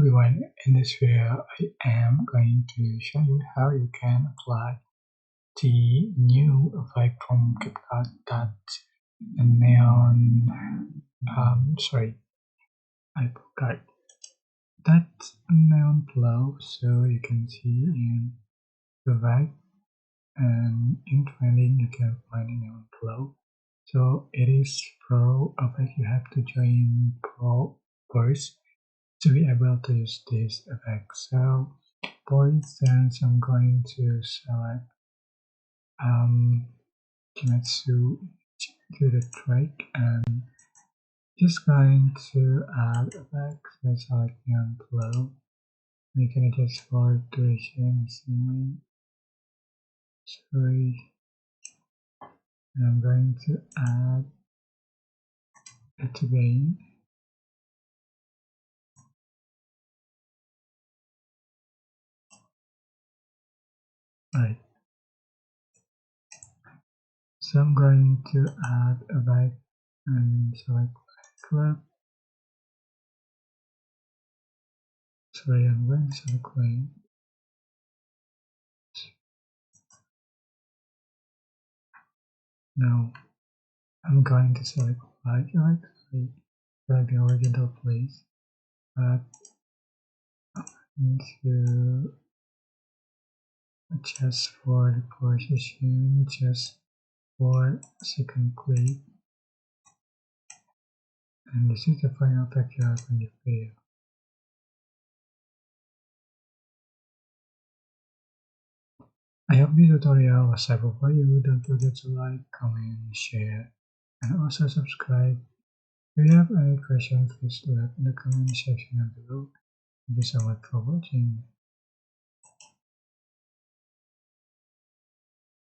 everyone, in this video I am going to show you how you can apply the new effect from CapCut, that neon, I forgot, that neon glow. So you can see in the right and in trending you can find a neon glow. So it is pro effect, you have to join pro first to be able to use this effect. So for instance, I'm going to select Kimetsu to the track and just going to add effects. So select neon glow. You can adjust for duration easily. Sorry. And I'm going to add it again. Right. So I'm going to add a back and select clip. Sorry, I'm going to select lane. Now I'm going to select white, select the horizontal place, but to adjust for the position just for second click. And this is the final effect you have on your video. I hope this tutorial was helpful for you. Don't forget to like, comment, share, and also subscribe. If you have any questions, please let in the comment section below. Thank you so much for watching.